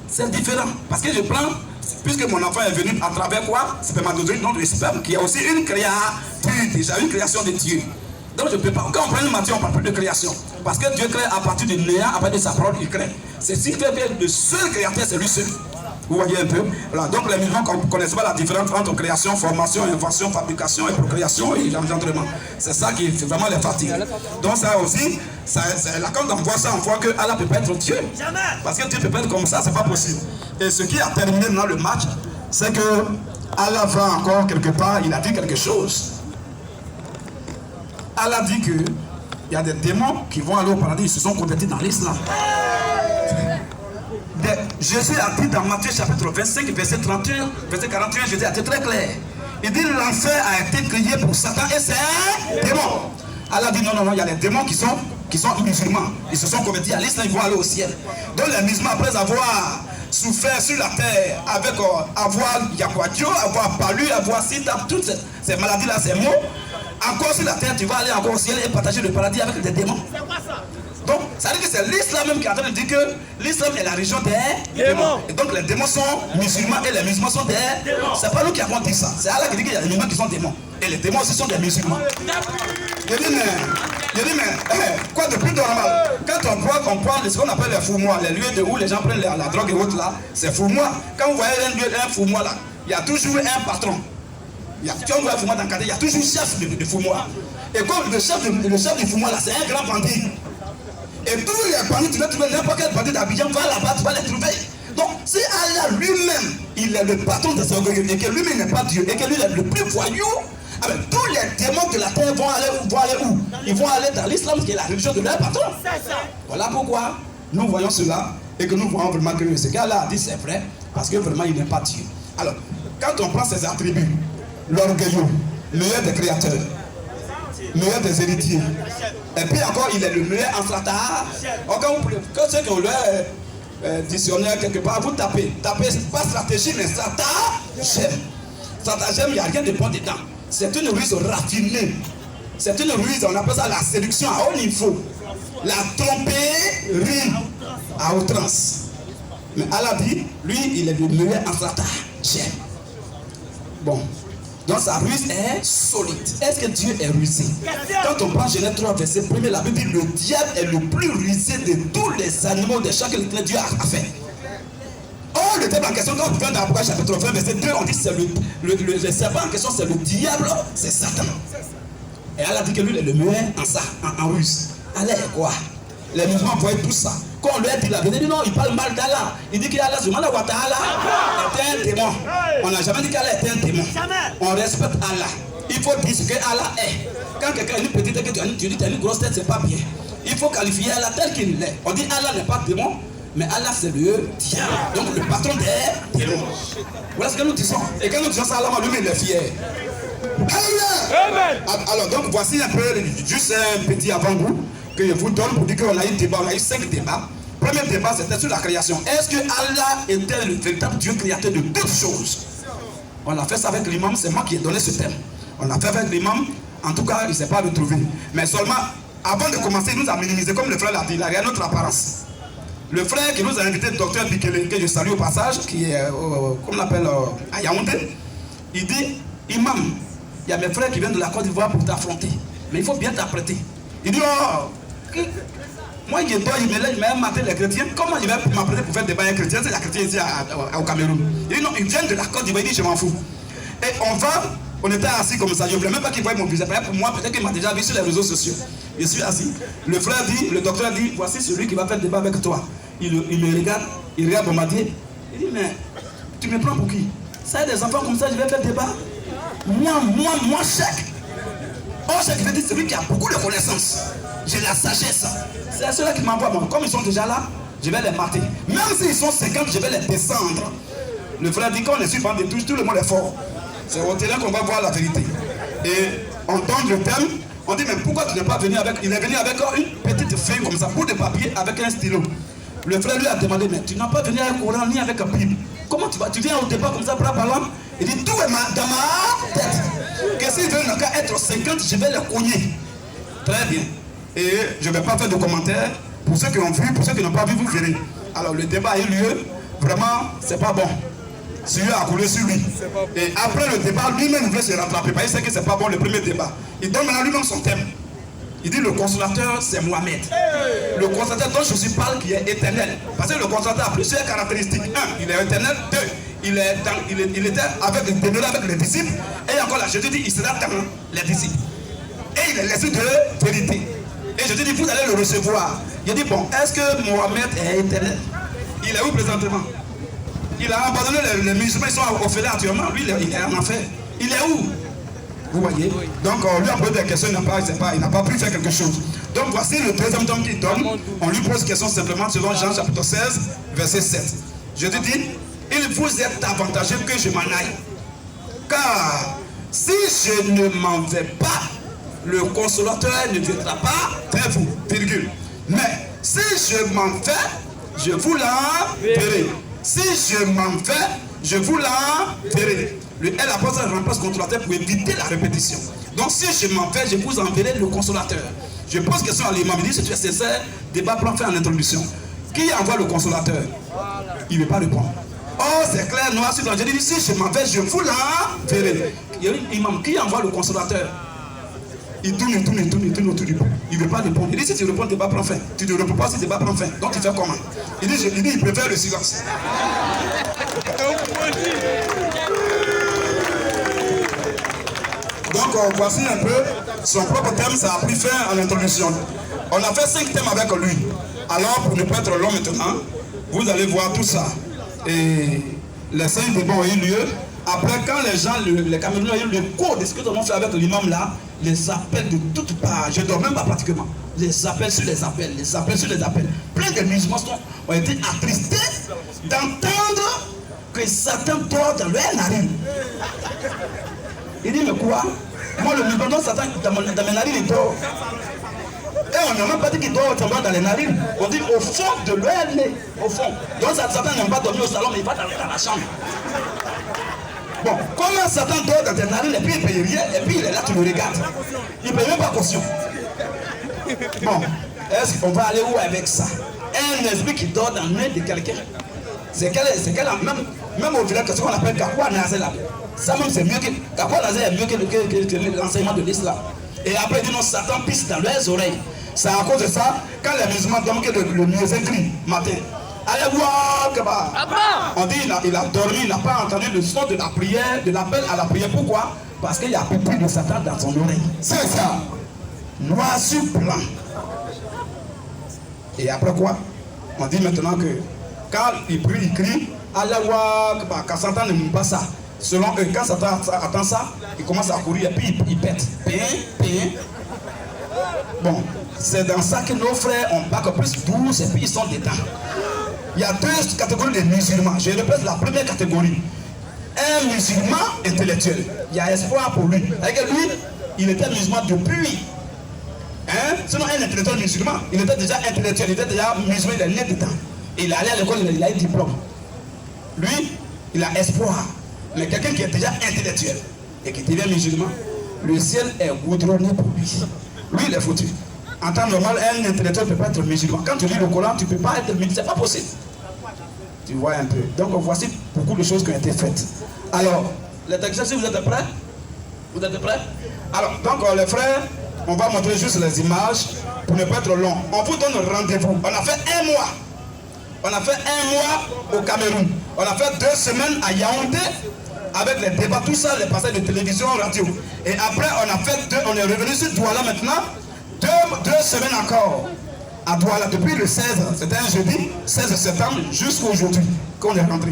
C'est différent. Parce que je prends, puisque mon enfant est venu à travers quoi? Spermatozoïde, non le sperme, qui est aussi une créature, déjà une création de Dieu. Donc je ne peux pas. Quand on prend une matière, on ne parle plus de création. Parce que Dieu crée à partir du néant, à partir de sa parole, il crée. C'est ce qui fait que le seul créateur, c'est lui seul. Vous voyez un peu? Voilà. Donc les musulmans ne connaissent pas la différence entre création, formation, invention, fabrication et procréation et l'engendrement. C'est ça qui fait vraiment les fatigues. Donc ça aussi, quand on voit ça, on voit que Allah ne peut pas être Dieu. Parce que Dieu ne peut pas être comme ça, c'est pas possible. Et ce qui a terminé dans le match, c'est que Allah va encore quelque part, il a dit quelque chose. Allah dit qu'il y a des démons qui vont aller au paradis, ils se sont convertis dans l'islam. Jésus a dit dans Matthieu chapitre 25, verset 31, verset 41, Jésus a été très clair. Il dit l'enfer a été créé pour Satan et c'est un démon. Allah dit non, il y a les démons qui sont musulmans. Ils se sont convertis à l'islam, ils vont aller au ciel. Donc les musulmans, après avoir souffert sur la terre, avec avoir Yaquadio, avoir palu, avoir sida, toutes ces maladies-là, ces maux, encore sur la terre, tu vas aller encore au ciel et partager le paradis avec des démons. C'est quoi ça? Donc, ça veut dire que c'est l'islam même qui est en train de dire que l'islam est la religion des démons. Et donc les démons sont musulmans et les musulmans sont des démons. C'est pas nous qui avons dit ça. C'est Allah qui dit qu'il y a des musulmans qui sont démons. Et les démons aussi sont des musulmans. Je dis mais, quoi de plus normal? Quand on prend ce qu'on appelle les fous-mois, les lieux où les gens prennent la drogue et autres là, c'est fous-mois. Quand vous voyez un fous-mois là, il y a toujours un patron. Quand on voit un fous-mois dans le quartier, il y a toujours un chef de fous-mois. Et comme le chef du fous-mois là, c'est un grand bandit. Et tous les bandits, tu vas trouver n'importe quel bandit d'Abidjan, va là-bas, tu vas les trouver. Donc, si Allah lui-même, il est le patron de son orgueil, et que lui-même n'est pas Dieu, et que lui est le plus voyou, alors, tous les démons de la terre vont aller où? Ils vont aller dans l'islam, qui est la religion de leur patron. Voilà pourquoi nous voyons cela, et que nous voyons vraiment que ce qu'Allah a dit, c'est vrai, parce que vraiment, il n'est pas Dieu. Alors, quand on prend ses attributs, l'orgueil, meilleur des créateurs, meilleur des héritiers. Et puis encore, il est le meilleur en stratagème. Quand ceux qui ont leur dictionnaire quelque part, vous tapez pas stratégie, mais stratagème. Stratagème, il n'y a rien de bon dedans. C'est une ruse raffinée. C'est une ruse, on appelle ça la séduction à haut niveau. La tromperie à outrance. Mais Allah dit, lui, il est le meilleur en stratagème. Bon. Donc sa ruse est solide. Est-ce que Dieu est rusé? Quand on prend Genèse 3, verset 1er, la Bible dit le diable est le plus rusé de tous les animaux de chaque que Dieu a fait. Or, le thème en question, quand on prend dans Apocalypse chapitre 20, verset 2, on dit que c'est le serpent en question, c'est le diable, c'est Satan. Et Allah dit que lui, il est le meilleur en ruse. Allah est quoi? Les musulmans voient tout ça. Quand on lui a dit la vérité, non, il parle mal d'Allah. Il dit qu'Allah, subhanahu wa ta'ala, est un démon. On n'a jamais dit qu'Allah est un démon. On respecte Allah. Il faut dire ce que Allah est. Quand quelqu'un a une petite tête, tu dis que tu as une grosse tête, c'est pas bien. Il faut qualifier Allah tel qu'il est. On dit Allah n'est pas démon, mais Allah c'est le diable. Donc le patron des démons. Voilà ce que nous disons. Et quand nous disons ça, Allah lui-même il est fier. Amen. Alors donc voici un peu, juste un petit avant-goût que je vous donne pour dire qu'on a eu débat, on a eu 5 débats. Premier débat, c'était sur la création. Est-ce que Allah était le véritable Dieu créateur de toutes choses? On a fait ça avec l'imam, c'est moi qui ai donné ce thème. On a fait avec l'imam, en tout cas, il ne s'est pas retrouvé. Mais seulement, avant de commencer, il nous a minimisé, comme le frère l'a dit, il a rien notre apparence. Le frère qui nous a invité, le docteur Bikele, que je salue au passage, qui est, comme on l'appelle, à Yaoundé, il dit, imam, il y a mes frères qui viennent de la Côte d'Ivoire pour t'affronter, mais il faut bien t'apprêter. Il dit, oh, moi, il m'a maté les chrétiens. Comment je vais m'apprêter pour faire des bains chrétiens? C'est la chrétien ici au Cameroun. Il dit non, ils viennent de la Côte d'Ivoire. Il dit je m'en fous. Et on était assis comme ça. Je ne voulais même pas qu'il voie mon visage. Pour moi, peut-être qu'il m'a déjà vu sur les réseaux sociaux. Je suis assis. Le frère dit, le docteur dit, voici celui qui va faire débat avec toi. Il me regarde, il regarde Bombardier. Il dit mais tu me prends pour qui? Ça, des enfants comme ça, je vais faire débat. Moi, chèque. Oh, chèque, je dis celui qui a beaucoup de connaissances. J'ai la sagesse. C'est ceux-là qui m'envoient. Bon, comme ils sont déjà là, je vais les mater. Même s'ils sont 50, je vais les descendre. Le frère dit qu'on ne suit pas de tous, tout le monde est fort. C'est au terrain qu'on va voir la vérité. Et on donne le thème. On dit, mais pourquoi tu n'es pas venu avec... Il est venu avec une petite feuille comme ça, bout de papier avec un stylo. Le frère lui a demandé, mais tu n'as pas venu avec un Coran ni avec un Bible. Comment tu vas? Tu viens au départ comme ça, bras ballon? Il dit, tout est dans ma tête. Que s'ils veulent être 50, je vais les cogner. Très bien. Et je ne vais pas faire de commentaires. Pour ceux qui ont vu, pour ceux qui n'ont pas vu, vous verrez. Alors le débat a eu lieu. Vraiment, c'est pas bon. Celui a coulé sur lui. Et après le débat, lui-même voulait se rattraper. Parce qu'il sait que c'est pas bon le premier débat. Il donne maintenant lui-même son thème. Il dit le consolateur, c'est Mohamed. Le consolateur dont je parle qui est éternel. Parce que le consolateur a plusieurs caractéristiques. 1, il est éternel. 2, il était demeuré avec les disciples. Et encore là, je te dis, il sera dans les disciples. Et il est laissé de vérité. Et je te dis, vous allez le recevoir. Je dis, bon, est-ce que Mohamed est éternel? Il est où présentement? Il a abandonné les musulmans, ils sont orphelins actuellement. Lui, il est en enfer. Il est où? Vous voyez? Donc, on lui a posé des questions, il n'a pas pu faire quelque chose. Donc, voici le deuxième tome qu'il donne. On lui pose question simplement selon Jean chapitre 16, verset 7. Je te dis, il vous est avantageux que je m'en aille. Car si je ne m'en vais pas, le consolateur ne viendra pas vers vous, virgule. Mais si je m'en vais, je vous l'enverrai. Si je m'en vais, je vous l'enverrai. Le L apporte un remplace consolateur pour éviter la répétition. Donc si je m'en vais, je vous enverrai le consolateur. Je pose question à l'imam, il dit si tu es sincère, débat plan fait en introduction. Qui envoie le consolateur? Il ne veut pas répondre. Oh, c'est clair, noir sur blanc. Je dis si je m'en vais, je vous l'enverrai. Imam, qui envoie le consolateur? Il tourne autour du pot. Il ne veut pas répondre. Il dit si tu réponds, le débat prend fin. Tu ne réponds pas si le débat prend fin. Donc tu fais comment? Il dit il préfère le silence. Donc voici un peu son propre thème, ça a pris fin en introduction. On a fait 5 thèmes avec lui. Alors pour ne pas être long maintenant, vous allez voir tout ça. Et les 5 débats ont eu lieu. Après, quand les gens, les Camerounais ont eu le cours de ce que nous avons fait avec l'imam là, les appels de toutes parts, je ne dors même pas pratiquement. Les appels sur les appels, les appels sur les appels. Plein de musulmans ont été attristés d'entendre que Satan dort dans leur narine. Il dit, mais quoi? Moi, le musulman, Satan, dans mes narines, il dort. Et on n'a même pas dit qu'il dort dans les narines. On dit au fond de leur nez. Au fond. Donc Satan n'aime pas dormir au salon, mais il va dans la chambre. Bon, comment Satan dort dans tes narines et puis il ne paye rien, et puis il est là, tu le regardes. Il ne paye même pas caution. Bon, est-ce qu'on va aller où avec ça? Un esprit qui dort dans le nez de quelqu'un. C'est quel même au village, ce qu'on appelle Kakwa Nazé là. Ça même c'est mieux que Kakwa Nazé est mieux que l'enseignement de l'islam. Et après, il dit non, Satan pisse dans leurs oreilles. C'est à cause de ça, quand les musulmans dorment, que le muezzin crie matin. Allez voir, on dit il a dormi, il n'a pas entendu le son de la prière, de l'appel à la prière. Pourquoi? Parce qu'il y a plus de Satan dans son oreille. C'est ça. Noir sur blanc. Et après quoi? On dit maintenant que quand il prie, il crie, allez voir, quand Satan ne met pas ça. Selon eux, quand Satan attend ça, il commence à courir et puis il pète. Bon, c'est dans ça que nos frères ont bac plus 12 et puis ils sont dedans. Il y a 2 catégories de musulmans. Je répète la première catégorie. Un musulman intellectuel. Il y a espoir pour lui. Avec lui, il était musulman depuis. sinon un intellectuel musulman, il était déjà intellectuel, il était déjà musulman, il est né dedans. Il est allé à l'école, il a eu diplôme. Lui, il a espoir. Mais quelqu'un qui est déjà intellectuel et qui devient musulman, le ciel est goudronné pour lui. Lui, il est foutu. En temps normal, un intellectuel ne peut pas être musulman. Quand tu lis le Coran, tu ne peux pas être musulman. C'est pas possible. Tu vois un peu. Donc voici beaucoup de choses qui ont été faites. Alors, les techniciens, si vous êtes prêts? Vous êtes prêts? Alors, donc les frères, on va montrer juste les images pour ne pas être long. On vous donne rendez-vous. On a fait un mois. On a fait un mois au Cameroun. On a fait 2 semaines à Yaoundé avec les débats, tout ça, les passages de télévision, radio. Et après, on est revenu sur Douala maintenant. 2 semaines encore à Douala depuis le 16, c'était un jeudi, 16 septembre, jusqu'à aujourd'hui qu'on est rentré.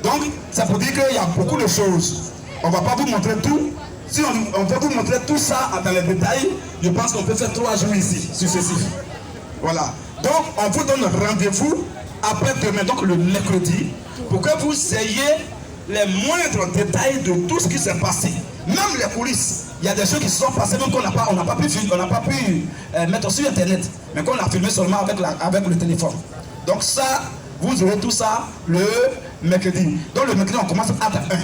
Donc, ça veut dire qu'il y a beaucoup de choses. On ne va pas vous montrer tout. Si on veut vous montrer tout ça dans les détails, je pense qu'on peut faire 3 jours ici, successifs. Voilà. Donc, on vous donne rendez-vous après demain, donc le mercredi, pour que vous ayez les moindres détails de tout ce qui s'est passé. Même les coulisses. Il y a des choses qui se sont passées, même qu'on n'a pas pu mettre sur Internet, mais qu'on a filmé seulement avec le téléphone. Donc ça, vous aurez tout ça le mercredi. Donc le mercredi, on commence à acte 1.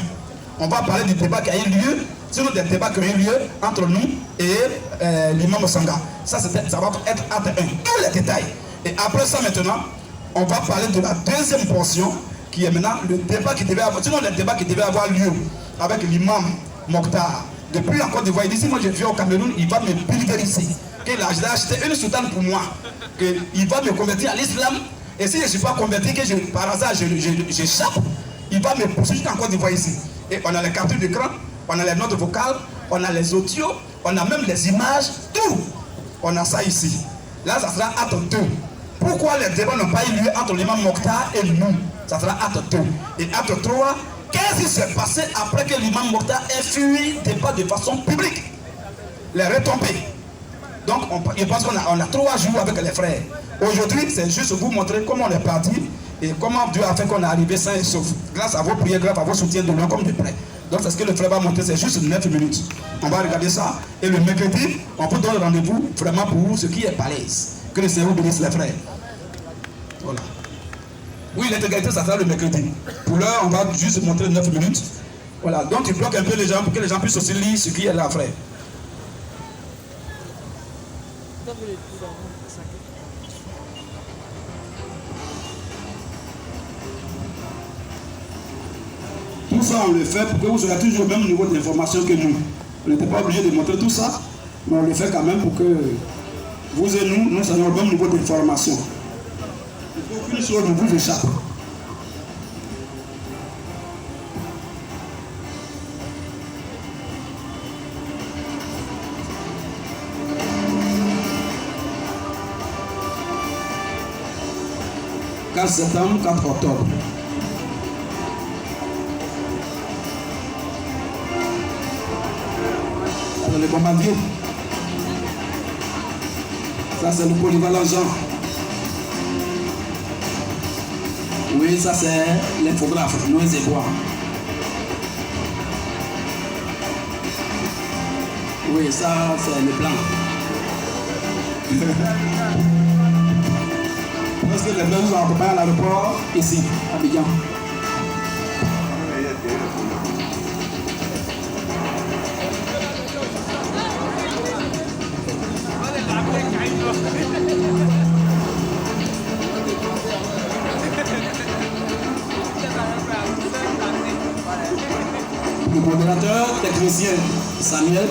On va parler du débat qui a eu lieu, sinon des débats qui ont eu lieu entre nous et l'imam Sanga. Ça va être acte 1. Tous les détails. Et après ça maintenant, on va parler de la deuxième portion, qui est maintenant le débat qui devait avoir, sinon le débat qui devait avoir lieu avec l'imam Mokhtar. Depuis en Côte d'Ivoire, il dit, si moi je viens au Cameroun, il va me pulvériser. Il a acheté une soutane pour moi, qu'il va me convertir à l'islam. Et si je ne suis pas converti, que par hasard j'échappe, il va me poursuivre en Côte d'Ivoire ici. Et on a les captures d'écran, on a les notes vocales, on a les audios, on a même les images, tout. On a ça ici. Là, ça sera acte 2. Pourquoi les débats n'ont pas eu lieu entre l'imam Mokhtar et nous? Ça sera acte 2. Et acte 3, qu'est-ce qui s'est passé après que l'imam Mokhtar ait fui le débat de façon publique? Les retombées. Donc, je pense qu'on a 3 jours avec les frères. Aujourd'hui, c'est juste vous montrer comment on est parti et comment Dieu a fait qu'on est arrivé sain et sauf. Grâce à vos prières, grâce à vos soutiens de loin comme de près. Donc, c'est ce que le frère va montrer, c'est juste 9 minutes. On va regarder ça. Et le mercredi, on vous donne rendez-vous vraiment pour ce qui est balèze. Que le Seigneur bénisse les frères. Voilà. Oui, l'intégralité, ça sera le mercredi. Pour l'heure, on va juste montrer 9 minutes. Voilà. Donc, tu bloques un peu les gens pour que les gens puissent aussi lire ce qui est là, frère. Tout ça, on le fait pour que vous soyez toujours au même niveau d'information que nous. On n'était pas obligé de montrer tout ça, mais on le fait quand même pour que vous et nous soyons au même niveau d'information. Il faut qu'aucune chose ne vous échappe. « 4 septembre, 4 octobre. Alors les bombardiers, ça c'est le polyvalent Jean. Oui, ça c'est l'infographe, Noé Zébois. Oui, ça c'est le plan. Parce que les deux nous ont accompagnés à l'aéroport ici, à Abidjan. Le modérateur technicien Samuel.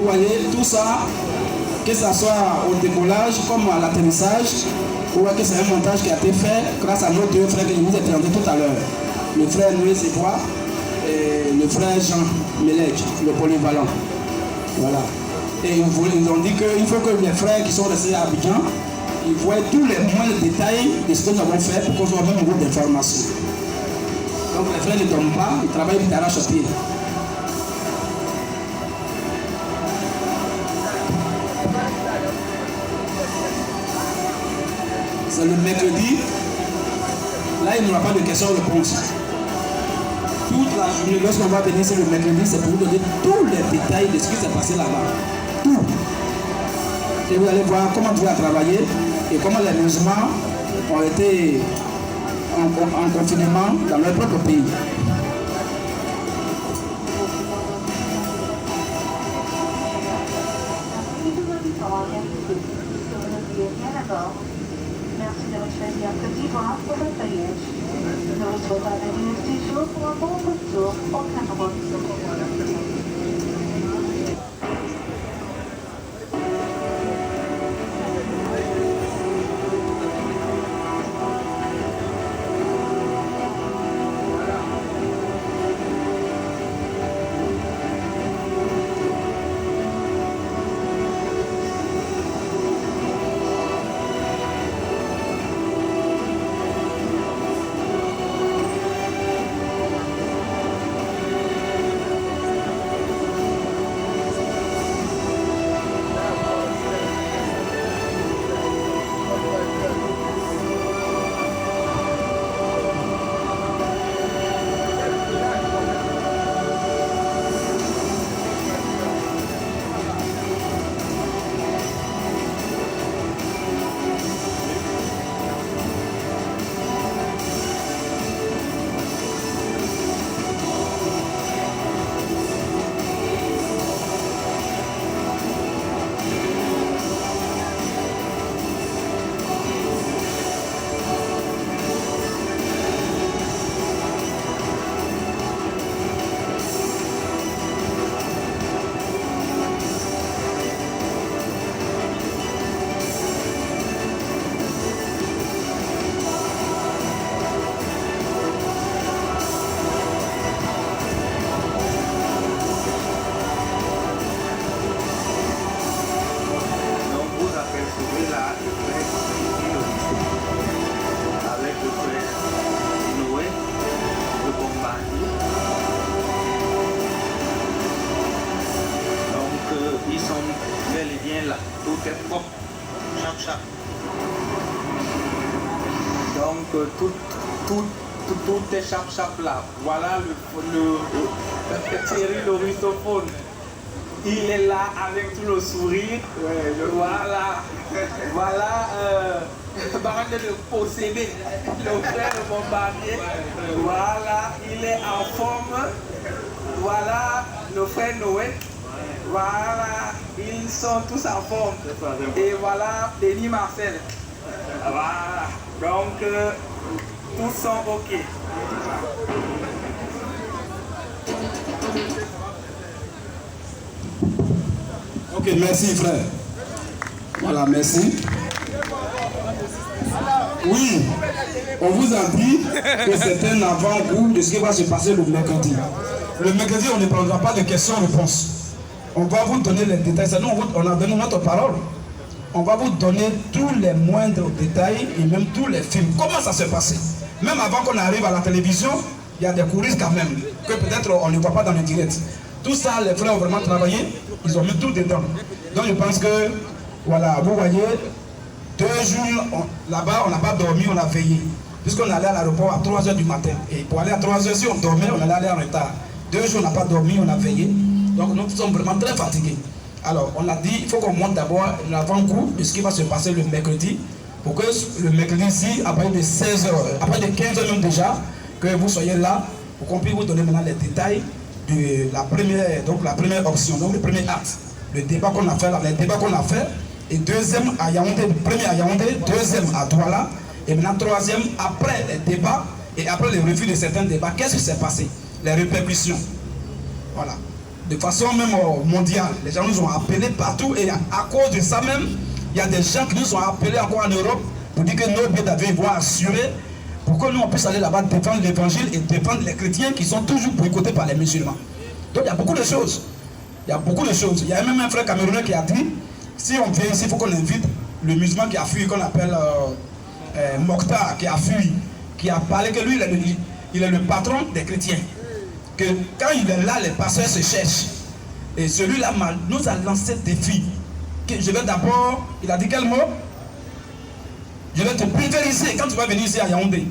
voyez, tout ça, que ce soit au décollage comme à l'atterrissage, vous voyez que c'est un montage qui a été fait grâce à nos deux frères que je vous ai présentés tout à l'heure. Le frère Noé Sébois et le frère Jean Melech, le polyvalent. Voilà. Et ils ont dit qu'il faut que les frères qui sont restés à Abidjan, ils voient tous les moindres détails de ce que nous avons fait pour qu'on soit au même niveau d'information. Donc les frères ne dorment pas, ils travaillent vite d'arrache-pied. C'est le mercredi. Là, il n'y aura pas de questions-réponses. Toute la journée, lorsqu'on va venir sur le mercredi, c'est pour vous donner tous les détails de ce qui s'est passé là-bas. Tout. Et vous allez voir comment tu vas travailler et comment les musulmans ont été en confinement dans leur propre pays. Merci de votre choisi un petit bras pour votre voyage. Nous vous souhaitons la bienvenue du jour pour un bon retour au Cameroun. Donc tout est chap là. Voilà le Thierry le russophone. Il est là avec tout le sourire. Ouais, voilà. Voilà Barade de posséder le frère de Bombardier. Voilà, il est en forme. Voilà le frère Noé. Voilà, ils sont tous en forme. Et voilà Denis Marcel. Voilà, donc tous sont OK. Ok, merci frère. Voilà, merci. Oui, on vous a dit que c'est un avant-goût de ce qui va se passer le mercredi. Le mercredi, on ne prendra pas de questions-réponses. On va vous donner les détails. C'est nous, on a donné notre parole. On va vous donner tous les moindres détails et même tous les films. Comment ça s'est passé? Même avant qu'on arrive à la télévision, il y a des coulisses quand même, que peut-être on ne voit pas dans le direct. Tout ça, les frères ont vraiment travaillé, ils ont mis tout dedans. Donc je pense que, voilà, vous voyez, 2 jours là-bas, on n'a pas dormi, on a veillé. Puisqu'on allait à l'aéroport à 3 h du matin. Et pour aller à 3 h, si on dormait, on allait aller en retard. 2 jours, on n'a pas dormi, on a veillé. Donc nous sommes vraiment très fatigués. Alors, on a dit, il faut qu'on monte d'abord l'avant-goût de ce qui va se passer le mercredi. Pour que le mercredi ici, à partir de 16 h, après de 15 h même déjà, que vous soyez là, pour qu'on puisse vous donner maintenant les détails de la première option, donc le premier acte. Le débat qu'on a fait là, les débats qu'on a fait, et deuxième à Yaoundé, le premier à Yaoundé, deuxième à Douala, et maintenant troisième après les débats, et après le refus de certains débats, qu'est-ce qui s'est passé? Les répercussions. Voilà. de façon même mondiale. Les gens nous ont appelés partout et à cause de ça même, il y a des gens qui nous ont appelés encore en Europe pour dire que nos billets d'avion vont assurer pour que nous on puisse aller là-bas défendre l'évangile et défendre les chrétiens qui sont toujours boycottés par les musulmans. Donc il y a beaucoup de choses. Il y a beaucoup de choses. Il y a même un frère camerounais qui a dit, si on vient ici, il faut qu'on invite le musulman qui a fui, qu'on appelle Mokhtar, qui a fui, qui a parlé que lui, il est le patron des chrétiens. Que quand il est là, les pasteurs se cherchent. Et celui-là nous a lancé des défis. Que je vais d'abord, il a dit quel mot? Je vais te pulvériser quand tu vas venir ici à Yaoundé.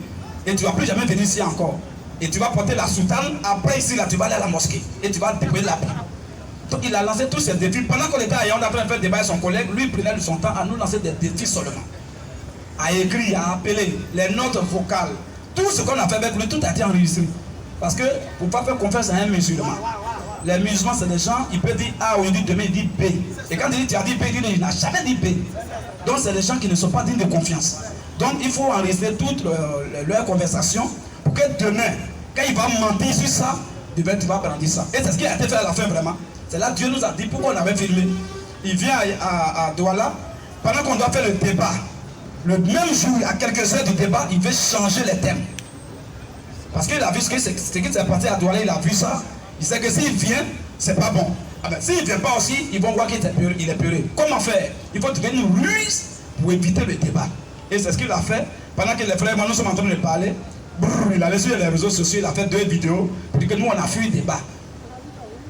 Et tu ne vas plus jamais venir ici encore. Et tu vas porter la soutane. Après ici, là, tu vas aller à la mosquée. Et tu vas déployer la Bible. Donc il a lancé tous ces défis. Pendant qu'on était à Yaoundé en train de faire débat avec son collègue, lui prenait de son temps à nous lancer des défis seulement. À écrire, à appeler, les notes vocales. Tout ce qu'on a fait avec lui, tout a été enregistré. Parce que pour ne pas faire confiance à un musulman. Les musulmans, c'est des gens, il peut dire A aujourd'hui, demain il dit B. Et quand il dit tu as dit B, il n'a jamais dit B. Donc c'est des gens qui ne sont pas dignes de confiance. Donc il faut enregistrer toute leur conversation pour que demain, quand il va mentir sur ça, tu vas brandir ça. Et c'est ce qui a été fait à la fin vraiment. C'est là que Dieu nous a dit pourquoi on avait filmé. Il vient à Douala, pendant qu'on doit faire le débat. Le même jour, à quelques heures du débat, il veut changer les thèmes. Parce qu'il a vu ce qui s'est passé à Douala, il a vu ça. Il sait que s'il vient, c'est pas bon. Ah ben, s'il ne vient pas aussi, ils vont voir qu'il est peureux. Comment faire? Il faut devenir une ruse pour éviter le débat. Et c'est ce qu'il a fait. Pendant que les frères, moi, nous sommes en train de parler, il a laissé sur les réseaux sociaux, il a fait 2 vidéos pour dire que nous, on a fui le débat.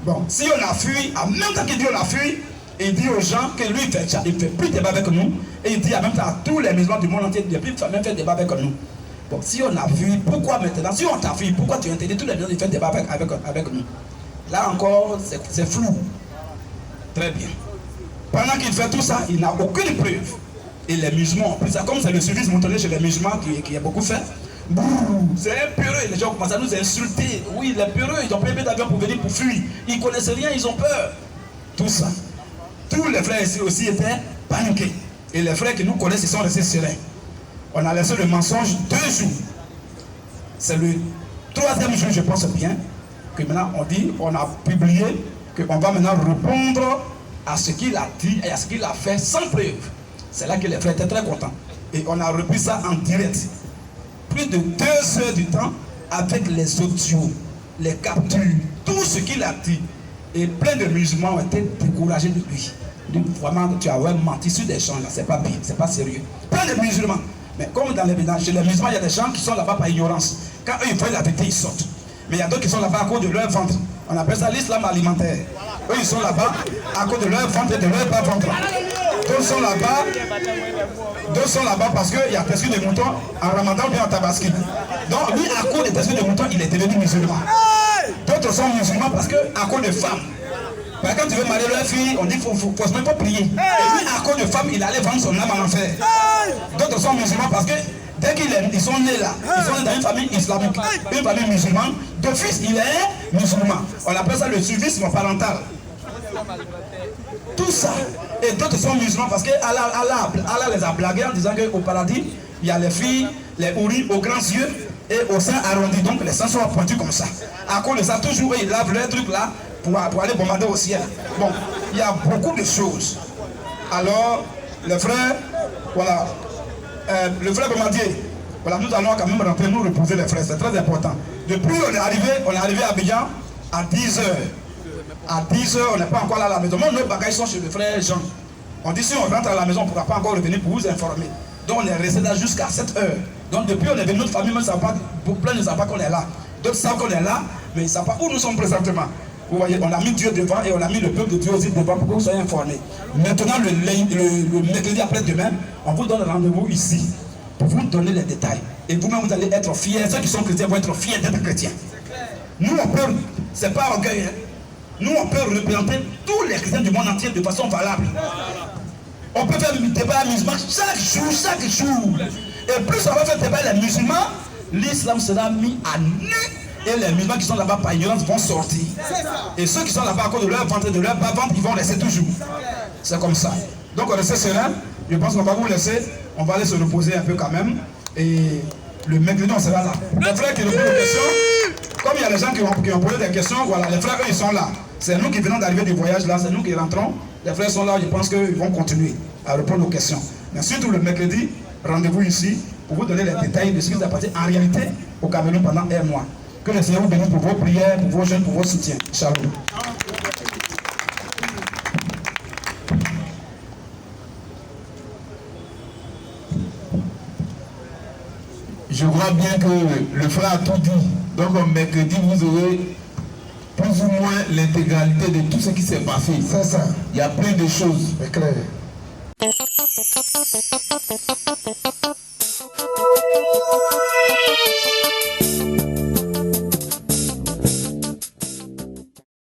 Bon, si on a fui, en même temps qu'il dit on a fui, il dit aux gens que lui, il ne fait plus de débat avec nous. Et il dit en même temps à tous les musulmans du monde entier, il ne peut plus même faire débat avec nous. Bon, si on a fui, pourquoi maintenant? Si on t'a fui, pourquoi tu interdis tous les musulmans de faire débat avec nous? Là encore, c'est flou. Très bien. Pendant qu'il fait tout ça, il n'a aucune preuve. Et les musulmans ont pris ça, comme c'est le service montonné chez les musulmans qui a beaucoup fait. C'est un peureux. Les gens commencent à nous insulter. Oui, les peureux, ils ont pris un peu d'avion pour venir pour fuir. Ils ne connaissent rien, ils ont peur. Tout ça. Tous les frères ici aussi étaient paniqués. Et les frères qui nous connaissent, ils sont restés sereins. On a laissé le mensonge 2 jours. C'est le 3e jour, je pense bien, que maintenant on dit, on a publié, qu'on va maintenant répondre à ce qu'il a dit et à ce qu'il a fait sans preuve. C'est là que les frères étaient très contents. Et on a repris ça en direct. Plus de 2 heures du temps avec les audios, les captures, tout ce qu'il a dit. Et plein de musulmans ont été découragés de lui. Donc, vraiment, tu as menti sur des gens là, c'est pas bien, c'est pas sérieux. Plein de musulmans. Mais comme chez les musulmans, il y a des gens qui sont là-bas par ignorance. Quand eux ils voient la vérité, ils sortent. Mais il y a d'autres qui sont là-bas à cause de leur ventre. On appelle ça l'islam alimentaire. Eux ils sont là-bas à cause de leur ventre et de leur bas-ventre. D'autres sont là-bas. D'autres sont là-bas parce qu'il y a testé de mouton en ramadan ou bien en tabaski. Donc lui, à cause des testés de mouton, il est devenu musulman. D'autres sont musulmans parce qu'à cause de femmes. Quand tu veux marier leur fille, on dit qu'il faut même pas prier. Et lui, à cause de femmes, il allait vendre son âme en enfer. D'autres sont musulmans parce que dès qu'ils sont nés là, ils sont nés dans une famille islamique, une famille musulmane. De fils, il est musulman. On appelle ça le suivisme parental. Tout ça. Et d'autres sont musulmans parce que Allah les a blagués en disant qu'au paradis, il y a les filles, les houris aux grands yeux et aux seins arrondis. Donc les seins sont pointus comme ça. À cause de ça, toujours ils lavent leur truc là pour aller bombarder au ciel. Bon, il y a beaucoup de choses. Alors, le frère, voilà, le frère Bombardier, voilà, nous allons quand même rentrer, nous reposer les frères, c'est très important. Depuis on est arrivé à Abidjan à 10h. À 10h, on n'est pas encore là à la maison. Moi, nos bagages sont chez le frère Jean. On dit si on rentre à la maison, on ne pourra pas encore revenir pour vous informer. Donc on est resté là jusqu'à 7h. Donc depuis on est venu, notre famille ne savent pas, plein ne savent pas qu'on est là. D'autres savent qu'on est là, mais ils ne savent pas où nous sommes présentement. Vous voyez, on a mis Dieu devant et on a mis le peuple de Dieu aussi devant pour que vous soyez informés. Maintenant, le mercredi après-demain, on vous donne rendez-vous ici pour vous donner les détails. Et vous-même, vous allez être fiers. Ceux qui sont chrétiens vont être fiers d'être chrétiens. Nous, on peut, c'est pas orgueil, hein. Nous, on peut représenter tous les chrétiens du monde entier de façon valable. On peut faire des débats musulmans chaque jour. Et plus on va faire débat les musulmans, l'islam sera mis à nu. Et les musulmans qui sont là-bas par ignorance vont sortir. Et ceux qui sont là-bas à cause de leur ventre et de leur bas-ventre, ils vont rester toujours. C'est comme ça. Donc on reste serein. Je pense qu'on va vous laisser. On va aller se reposer un peu quand même. Et le mercredi, on sera là. Les frères qui nous posent des questions, comme il y a les gens qui ont posé des questions, voilà, les frères, eux, ils sont là. C'est nous qui venons d'arriver du voyage là, c'est nous qui rentrons. Les frères sont là, je pense qu'ils vont continuer à répondre aux questions. Mais surtout le mercredi, rendez-vous ici pour vous donner les détails de ce qui s'est passé en réalité au Cameroun pendant un mois. Que le Seigneur vous bénisse pour vos prières, pour vos jeûnes, pour vos soutiens. Shalom. Je crois bien que le frère a tout dit. Donc mercredi, vous aurez plus ou moins l'intégralité de tout ce qui s'est passé. C'est ça. Il y a plein de choses. C'est clair.